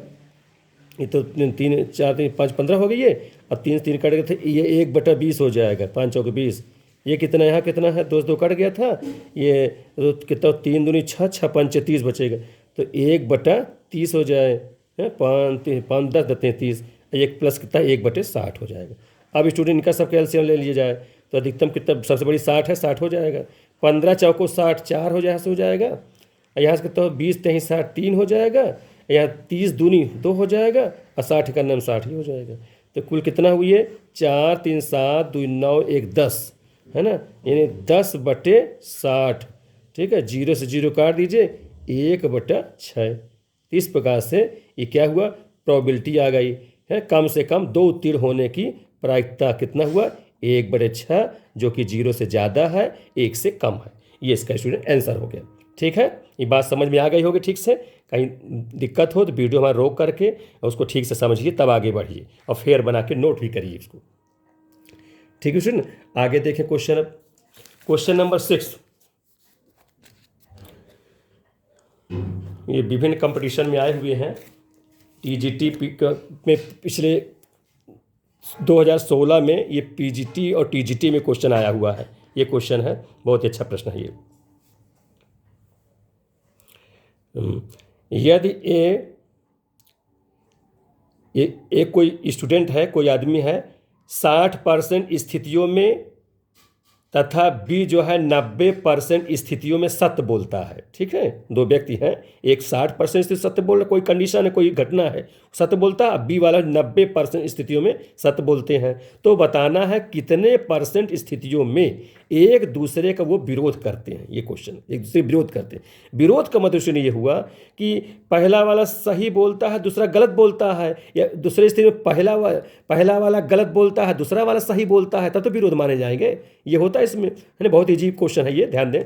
ये तो 3 4 3 5 15 हो गई है, अब 3 3 कट गए थे, ये 1/20 हो जाएगा, 5 चौके 20। ये कितना यहाँ कितना है? 2 2 कट गया था, ये तो कितना 3 दूनी 6, 6 5 30 बचेगा, तो 1/30 हो जाए, 5 10 33, एक प्लस कितना 1/60 हो जाएगा। अब स्टूडेंट इनका सबका एलसीएम ले लिया जाए तो अधिकतम कितना? सबसे बड़ी 60 है, 60 हो जाएगा। 15 चौको 60, 4 हो जाए हो जाएगा, यहाँ से कहता हूँ 20 3 60 3 हो जाएगा, यहाँ 30 दूनी 2 हो जाएगा और 60 का नाम 60 ही हो जाएगा। तो कुल कितना हुई है, 4 3 7 2 9 1 10, है ना, यानी 10/60। ठीक है, 0 से 0 काट दीजिए, 1/6। इस प्रकार से ये क्या हुआ, प्रोबेबिलिटी आ गई है, कम से कम 2 उत्तीर्ण होने की प्रायिकता कितना हुआ, 1/6, जो कि 0 से ज़्यादा है, 1 से कम है। ये इसका स्टूडेंट आंसर हो गया। ठीक है, ये बात समझ में आ गई होगी ठीक से। कहीं दिक्कत हो तो वीडियो हमारा रोक करके उसको ठीक से समझिए, तब आगे बढ़िए और फेयर बना के नोट भी करिए इसको। ठीक है स्टूडेंट, आगे देखें क्वेश्चन। अब क्वेश्चन नंबर 6, ये विभिन्न कंपटीशन में आए हुए हैं। टीजीटी में पिछले 2016 में ये पीजीटी और टीजीटी में क्वेश्चन आया हुआ है। ये क्वेश्चन है, बहुत ही अच्छा प्रश्न है ये। यदि एक कोई स्टूडेंट है, कोई आदमी है, 60% स्थितियों में तथा बी जो है 90% स्थितियों में सत्य बोलता है। ठीक है, दो व्यक्ति हैं, एक 60% सत्य बोल रहा, कोई कंडीशन है, कोई घटना है, सत्य बोलता है, बी वाला 90% स्थितियों में सत्य बोलते हैं। तो बताना है कितने % स्थितियों में एक दूसरे का वो विरोध करते हैं। ये क्वेश्चन, एक दूसरे विरोध करते हैं। विरोध का मतलब ये हुआ कि पहला वाला सही बोलता है, दूसरा गलत बोलता है, या दूसरे स्थिति में पहला वाला गलत बोलता है, दूसरा वाला सही बोलता है, तब तो विरोध माने जाएंगे। ये होता है इसमें, है ना। बहुत इजी क्वेश्चन है ये, ध्यान दें।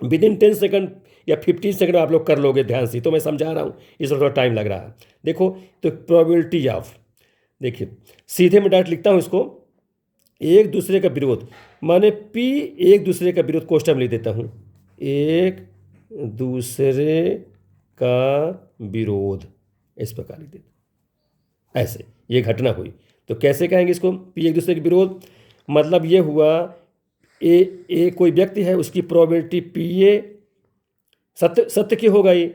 विदिन 10 सेकंड या 15 सेकंड आप लोग कर लोगे ध्यान से, तो मैं समझा रहा हूँ, इसमें थोड़ा टाइम लग रहा है। देखो, तो प्रोबेबिलिटी ऑफ, देखिए सीधे मैं डायरेक्ट लिखता हूँ इसको, एक दूसरे का विरोध माने पी, एक दूसरे का विरोध कोष्ठक में लिख देता हूँ, एक दूसरे का विरोध, इस प्रकार लिख देता। ऐसे ये घटना हुई, तो कैसे कहेंगे इसको, पी एक दूसरे के विरोध, मतलब ये हुआ ए कोई व्यक्ति है, उसकी प्रोबेबिलिटी पी ए सत्य की हो गई।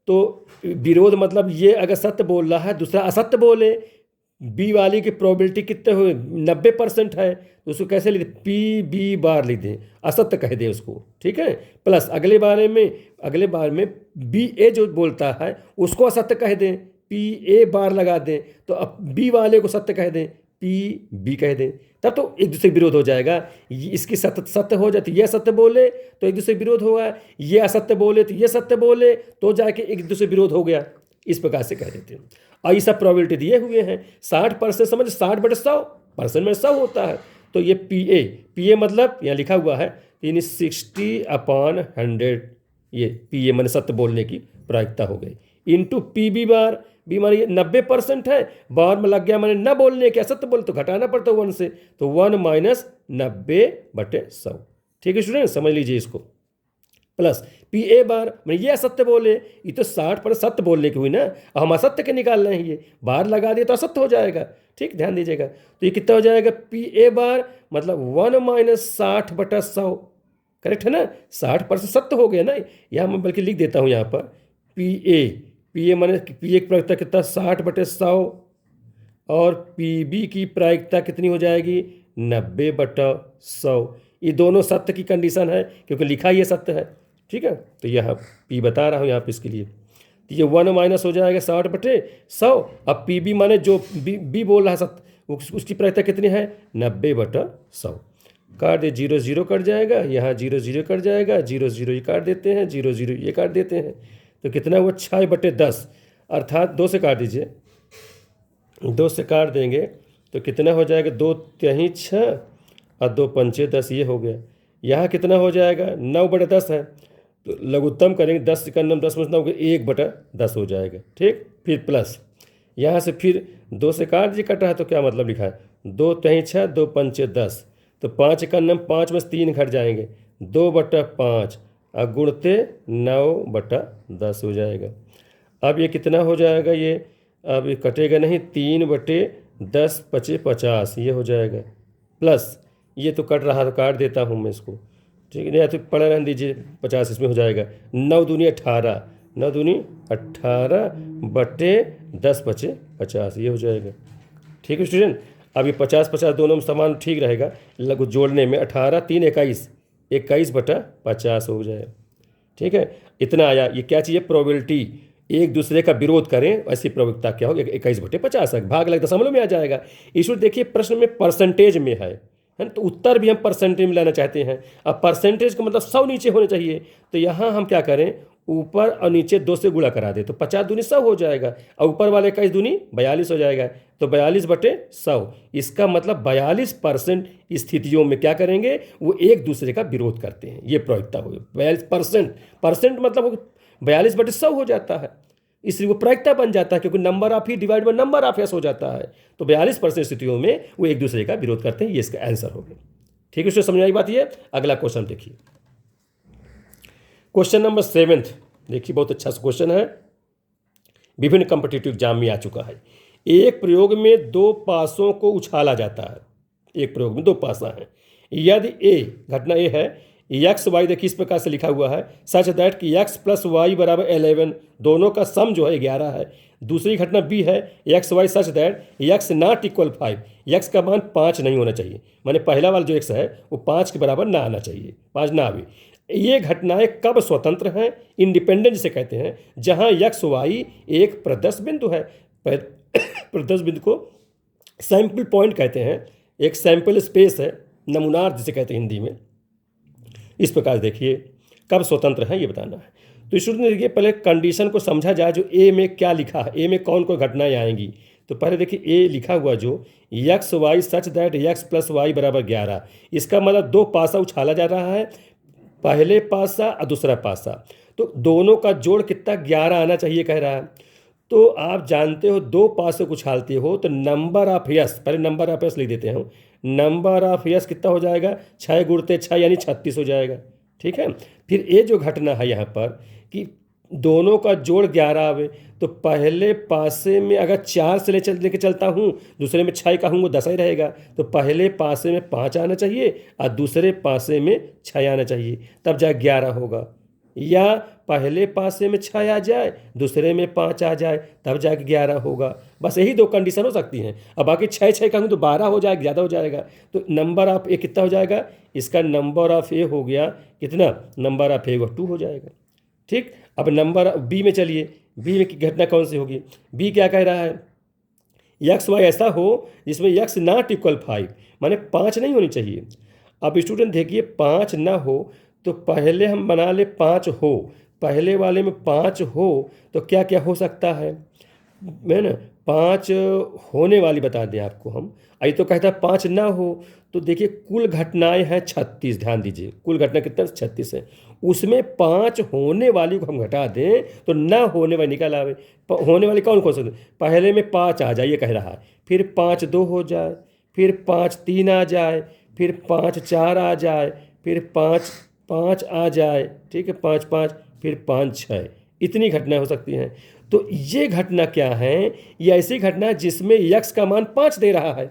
तो विरोध मतलब ये अगर सत्य बोल रहा है, दूसरा असत्य बोले, बी वाली की प्रोबेबिलिटी कितने हुए, 90% है, तो उसको कैसे लिख दें, पी बी बार लिख दें, असत्य कह दें उसको। ठीक है, प्लस अगले बार में बी ए जो बोलता है उसको असत्य कह दें, पी ए बार लगा दें, तो अब बी वाले को सत्य कह दें, पी बी कह दें, तब तो एक दूसरे विरोध हो जाएगा। इसकी सत्य हो जाती, ये सत्य बोले तो एक दूसरे विरोध होगा, ये असत्य बोले तो ये सत्य बोले, तो जाके एक दूसरे विरोध हो गया। इस प्रकार से कह देते हैं। और ये सब प्रोबेबिलिटी दिए हुए हैं, 60% समझ, 60/100% में 100 होता है। तो ये पी ए मतलब यहाँ लिखा हुआ है, यानी 60/100, ये पी ए मैंने सत्य बोलने की प्रायिकता हो गई, into P B bar, B माने ये 90% है, बार में लग गया मैंने न बोलने के, असत्य बोले तो घटाना पड़ता है 1 से, तो 1 - 90/100। ठीक है स्टूडेंट, समझ लीजिए इसको। प्लस पी ए बार मैंने ये असत्य बोले, ये तो 60% सत्य बोलने की हुई ना, अब हम असत्य के निकाल रहे हैं, ये बार लगा दिए तो असत्य हो जाएगा। ठीक, ध्यान दीजिएगा। तो ये कितना हो जाएगा, पी ए बार मतलब 1 - 60/100, करेक्ट है ना, 60% सत्य हो गया ना। यहाँ मैं बल्कि लिख देता हूँ यहाँ पर, पी ए माने पी ए की प्रायिकता कितना, 60/100, और पी बी की प्रायिकता कितनी हो जाएगी, 90/100। ये दोनों सत्य की कंडीशन है, क्योंकि लिखा ये सत्य है। ठीक है, तो यह पी बता रहा हूँ यहाँ पे इसके लिए, तो ये 1 माइनस हो जाएगा 60/100। अब पी बी माने जो बी बोल रहा है सत्य, उसकी प्रायिकता कितनी है, 90/100। काट दे, 0 0 कट जाएगा, यहाँ 0 0 कट जाएगा, 0 0 ये काट देते हैं, 0 0 ये काट देते हैं, तो कितना हुआ, 6/10, अर्थात 2 से काट दीजिए, 2 से काट देंगे तो कितना हो जाएगा, 2 3 6 और 2 5 10, ये हो गया। यहाँ कितना हो जाएगा, 9/10 है, तो लघुत्तम करेंगे, 10 का 10 में 9 1/10 हो जाएगा। ठीक, फिर प्लस यहाँ से फिर 2 से काट जी कटा है, तो क्या मतलब लिखा है, 2 3 6 2 5 10, तो 5 का 5 में 3 घट जाएंगे, 2/5 और गुणते 9/10 हो जाएगा। अब ये कितना हो जाएगा, ये अब ये कटेगा नहीं, 3/10 × 50, ये हो जाएगा। प्लस ये तो कट रहा, तो काट देता हूँ मैं इसको। ठीक है, या तो पड़ा रहने दीजिए, 50 इसमें हो जाएगा, 9 दूनी 18, 9 दूनी 18/10 × 50, ये हो जाएगा। ठीक है स्टूडेंट, अब ये 50 दोनों में समान ठीक रहेगा, लघु जोड़ने में 18 3 21, 21/50 हो जाएगा। ठीक है, इतना आया। ये क्या चाहिए, प्रोबेबिलिटी, एक दूसरे का विरोध करें ऐसी प्रवृत्ता क्या होगी, 21/50 भाग लग दशमलव में आ जाएगा। इशू देखिए प्रश्न में परसेंटेज में है ना, तो उत्तर भी हम परसेंटेज में लाना चाहते हैं। अब परसेंटेज का मतलब 100 नीचे होने चाहिए, तो यहाँ हम क्या करें, ऊपर और नीचे 2 से गुणा करा दे, तो 50 दूनी 100 हो जाएगा, और ऊपर वाले 21 दूनी 42 हो जाएगा, तो 42/100। इसका मतलब 42% स्थितियों में क्या करेंगे, वो एक दूसरे का विरोध करते हैं, ये प्रयोक्ता होगी। 42% परसेंट मतलब 42/100 हो जाता है, इसलिए वो प्रयोक्ता बन जाता है, क्योंकि number of he divide by number of S हो जाता है। तो 42% स्थितियों में वो एक दूसरे का विरोध करते हैं, ये इसका आंसर होगा। ठीक है, उससे समझ आई बात। ये अगला क्वेश्चन देखिए, क्वेश्चन नंबर 7 देखिए, बहुत अच्छा क्वेश्चन है, विभिन्न कॉम्पिटिटिव एग्जाम में आ चुका है। एक प्रयोग में 2 पासों को उछाला जाता है, एक प्रयोग में 2 पासा हैं। यदि ए, घटना ए है, एक्स वाई देखिए इस प्रकार से लिखा हुआ है, सच दैट कि एक्स प्लस वाई बराबर 11, दोनों का सम जो है 11 है। दूसरी घटना बी है, X Y such that X not equal 5, एक्स का मान 5 नहीं होना चाहिए, माने पहला वाला जो एक्स है वो 5 के बराबर ना आना चाहिए, 5 ना आवे। ये घटनाएं कब स्वतंत्र हैं, इंडिपेंडेंट जिसे कहते हैं, जहां एक्स वाई एक प्रदर्श बिंदु है। प्रदर्श बिंदु को सैंपल पॉइंट कहते हैं, एक सैंपल स्पेस है, नमूनार जिसे कहते हैं हिंदी में। इस प्रकार देखिए कब स्वतंत्र है ये बताना है। तो स्टूडेंट देखिए पहले कंडीशन को समझा जाए, जो ए में क्या लिखा है, ए में कौन कौन घटनाएं आएंगी। तो पहले देखिए ए लिखा हुआ जो X Y such that X plus Y बराबर 11, इसका मतलब 2 पासा उछाला जा रहा है, पहले पासा और दूसरा पासा, तो दोनों का जोड़ कितना 11 आना चाहिए कह रहा है। तो आप जानते हो 2 पासे को उछालते हो तो नंबर ऑफ यस, पहले नंबर ऑफ यस लिख देते हैं, नंबर ऑफ यस कितना हो जाएगा, 6 गुणते 6 यानी 36 हो जाएगा। ठीक है, फिर ये जो घटना है यहाँ पर कि दोनों का जोड़ 11 आवे, तो पहले पासे में अगर 4 से लेके चलता हूँ, दूसरे में 6 का हूँ वो 10 ही रहेगा, तो पहले पासे में 5 आना चाहिए और दूसरे पासे में 6 आना चाहिए, तब जाए 11 होगा। या पहले पासे में 6 आ जाए, दूसरे में 5 आ जाए, तब जाके 11 होगा। बस यही 2 कंडीशन हो सकती हैं। अब बाकी 6 कहूँ तो 12 हो जाएगा, ज़्यादा हो जाएगा। तो नंबर ऑफ ए कितना हो जाएगा, इसका नंबर ऑफ ए हो गया कितना, नंबर ऑफ ए 2 हो जाएगा। ठीक, अब नंबर बी में चलिए, बी में की घटना कौन सी होगी, बी क्या कह रहा है, एक्स वाई ऐसा हो जिसमें एक्स नॉट इक्वल 5, माने 5 नहीं होनी चाहिए। अब स्टूडेंट देखिए 5 ना हो तो पहले हम बना ले 5 हो, पहले वाले में 5 हो तो क्या क्या हो सकता है, मैं ना 5 होने वाली बता दें आपको हम। आई तो कहता है 5 ना हो, तो देखिए कुल घटनाएं हैं 36, ध्यान दीजिए कुल घटना कितना 36 है, उसमें 5 होने वाली को हम घटा दें तो ना होने वाली निकल आवे। होने वाली कौन कौन सकते, पहले में 5 आ जाए ये कह रहा है, फिर 5 2 हो जाए, फिर 5 3 आ जाए, फिर 5 4 आ जाए, फिर 5 5 आ जाए, ठीक है 5 5, फिर 5 6, इतनी घटनाएं हो सकती हैं। तो ये घटना क्या है, ये ऐसी घटना है जिसमें यक्स का मान 5 दे रहा है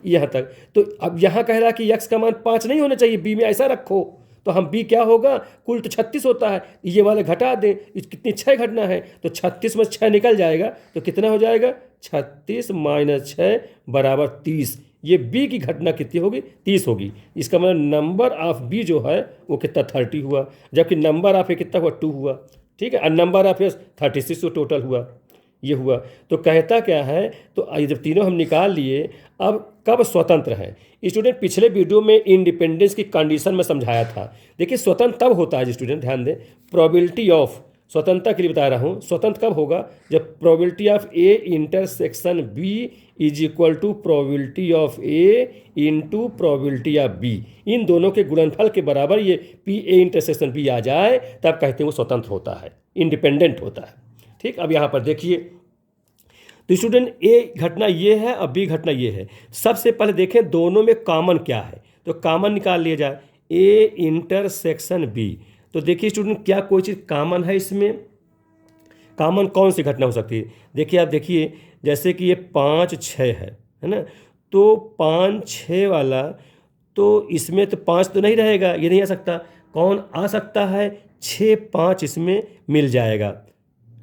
यहाँ तक। तो अब यहाँ कह रहा है कि यक्स का मान 5 नहीं होना चाहिए, बी में ऐसा रखो, तो हम बी क्या होगा, कुल तो 36 होता है, ये वाले घटा दें, कितनी 6 घटना है, तो 36 में 6 निकल जाएगा तो कितना हो जाएगा, 36 - 6 बराबर 30। ये बी की घटना कितनी होगी, 30 होगी। इसका मतलब नंबर ऑफ बी जो है वो कितना 30 हुआ, जबकि नंबर ऑफ ए कितना हुआ 2 हुआ। ठीक है, और नंबर ऑफ एस 36 टोटल हुआ, ये हुआ। तो कहता क्या है, तो जब तीनों हम निकाल लिए, अब कब स्वतंत्र है। स्टूडेंट पिछले वीडियो में इंडिपेंडेंस की कंडीशन में समझाया था। देखिए स्वतंत्र तब होता है स्टूडेंट, ध्यान दें, प्रोबेबिलिटी ऑफ, स्वतंत्रता के लिए बता रहा हूँ, स्वतंत्र कब होगा, जब probability of A intersection B is equal to probability of A into probability of B, इन दोनों के गुणनफल के बराबर ये पी ए इंटरसेक्शन बी आ जाए, तब कहते हैं वो स्वतंत्र होता है, इंडिपेंडेंट होता है। ठीक, अब यहाँ पर देखिए, तो स्टूडेंट ए घटना ये है और बी घटना ये है। सबसे पहले देखें दोनों में कॉमन क्या है, तो कॉमन निकाल लिया जाए, ए इंटरसेक्शन बी। तो देखिए स्टूडेंट क्या कोई चीज़ कॉमन है इसमें, कॉमन कौन सी घटना हो सकती है, देखिए आप देखिए जैसे कि ये 5 6 है ना, तो 5 6 वाला, तो इसमें तो 5 तो नहीं रहेगा, ये नहीं आ सकता, कौन आ सकता है, 6 5 इसमें मिल जाएगा।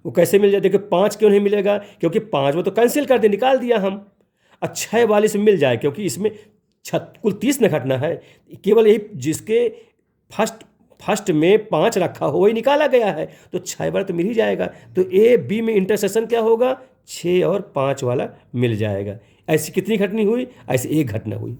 वो कैसे मिल जाए, देखिए 5 क्यों नहीं मिलेगा, क्योंकि 5 वो तो कैंसिल कर दे, निकाल दिया हम, और 6 वाले से मिल जाए, क्योंकि इसमें कुल 30 न घटना है, केवल यही जिसके फर्स्ट फर्स्ट में 5 रखा हो वही निकाला गया है तो 6 बार तो मिल ही जाएगा। तो ए बी में इंटरसेक्शन क्या होगा, 6 और 5 वाला मिल जाएगा। ऐसी कितनी घटनी हुई, ऐसी एक घटना हुई।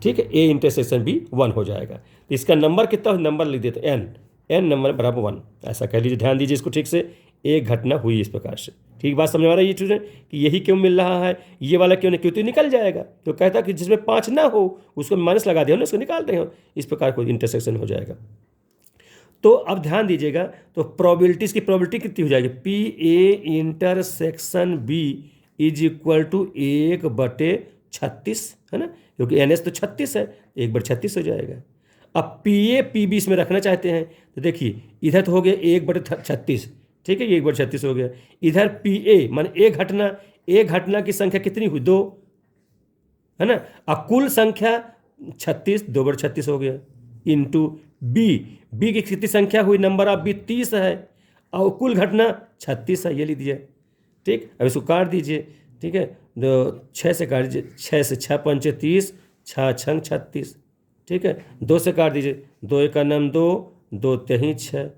ठीक है, ए इंटरसेक्शन बी 1 हो जाएगा। तो इसका नंबर कितना, नंबर लिख देते हैं एन नंबर बराबर 1, ऐसा कह लीजिए। ध्यान दीजिए इसको ठीक से, एक घटना हुई इस प्रकार से। ठीक बात समझ आ रहा है ये स्टूडेंट कि यही क्यों मिल रहा है, ये वाला क्यों नहीं, क्यों तो निकल जाएगा। तो कहता कि जिसमें 5 ना हो उसको माइनस लगा दिया ना, उसको निकाल रहे हो, इस प्रकार को इंटरसेक्शन हो जाएगा। तो अब ध्यान दीजिएगा, तो प्रोबेबिलिटीज़ की प्रोबेबिलिटी कितनी हो जाएगी, P A intersection B is equal to 1/36 है ना, क्योंकि एन एस तो 36 है, 1/36 हो जाएगा। अब पी ए पी बी इसमें रखना चाहते हैं तो देखिए इधर तो हो गया 1/36, ठीक है, ये 1/36 हो गया। इधर पी ए मान एक घटना की संख्या कितनी हुई, 2 है ना। अब कुल संख्या 36, 2/36 हो गया, इंटू बी की कितनी संख्या हुई, नंबर ऑफ बी 30 है और कुल घटना 36 है, ये लीजिए। ठीक, अब इसको काट दीजिए। ठीक है, 6 से काट दीजिए, 6 से 6 पंचे 30, 6 छंग 36। ठीक है, 2 से काट दीजिए, 2 1 9 2, 2 3 6। तो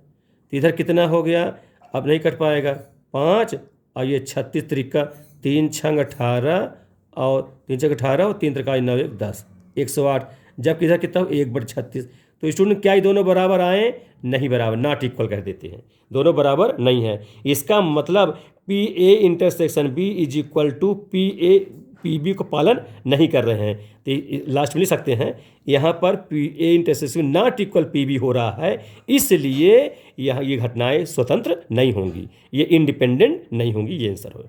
इधर कितना हो गया, अब नहीं कट पाएगा, 5 और ये 36 त्रिका 3 छंग 18 और 3 छंग 18 और 3 त्रिका 9 1 10, 108। जबकि इधर कितना हो, 1/36। तो स्टूडेंट क्या ये दोनों बराबर आए, नहीं बराबर, नॉट इक्वल कर देते हैं, दोनों बराबर नहीं है। इसका मतलब P A intersection B is equal to P A P B को पालन नहीं कर रहे हैं। तो लास्ट में लिख सकते हैं यहाँ पर P A intersection not equal P B हो रहा है, इसलिए यहाँ ये घटनाएं स्वतंत्र नहीं होंगी, ये इंडिपेंडेंट नहीं होंगी, ये आंसर हो।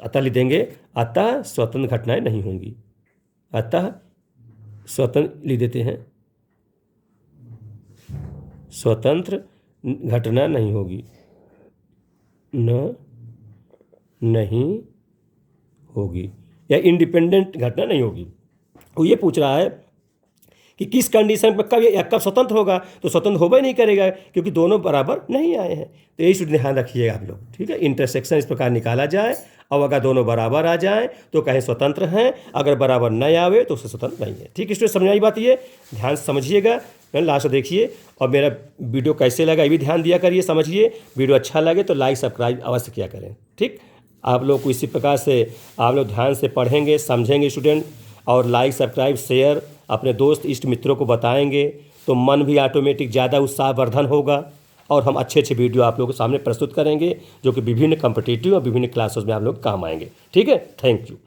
अतः लिख देंगे, अतः स्वतंत्र घटनाएं नहीं होंगी, अतः स्वतंत्र लिख देते हैं, स्वतंत्र घटना नहीं होगी, नहीं होगी, या इंडिपेंडेंट घटना नहीं होगी। वो ये पूछ रहा है कि किस कंडीशन पर कब स्वतंत्र होगा, तो स्वतंत्र होगा ही नहीं करेगा क्योंकि दोनों बराबर नहीं आए हैं। तो यही ध्यान रखिएगा आप लोग। ठीक है, इंटरसेक्शन इस प्रकार निकाला जाए और अगर दोनों बराबर आ जाएं तो कहें स्वतंत्र हैं, अगर बराबर नहीं आवे तो उससे स्वतंत्र नहीं है। ठीक है, इसमें समझ आई बात, ये ध्यान से समझिएगा, लास्ट देखिए। और मेरा वीडियो कैसे लगा ये भी ध्यान दिया करिए, समझिए। वीडियो अच्छा लगे तो लाइक सब्सक्राइब अवश्य किया करें। ठीक, आप लोग को इसी प्रकार से आप लोग ध्यान से पढ़ेंगे, समझेंगे स्टूडेंट, और लाइक सब्सक्राइब शेयर अपने दोस्त इष्ट मित्रों को बताएंगे तो मन भी ऑटोमेटिक ज़्यादा उत्साहवर्धन होगा और हम अच्छे अच्छे वीडियो आप लोगों के सामने प्रस्तुत करेंगे जो कि विभिन्न कॉम्पिटिटिव और विभिन्न क्लासेस में आप लोग काम आएंगे। ठीक है, थैंक यू।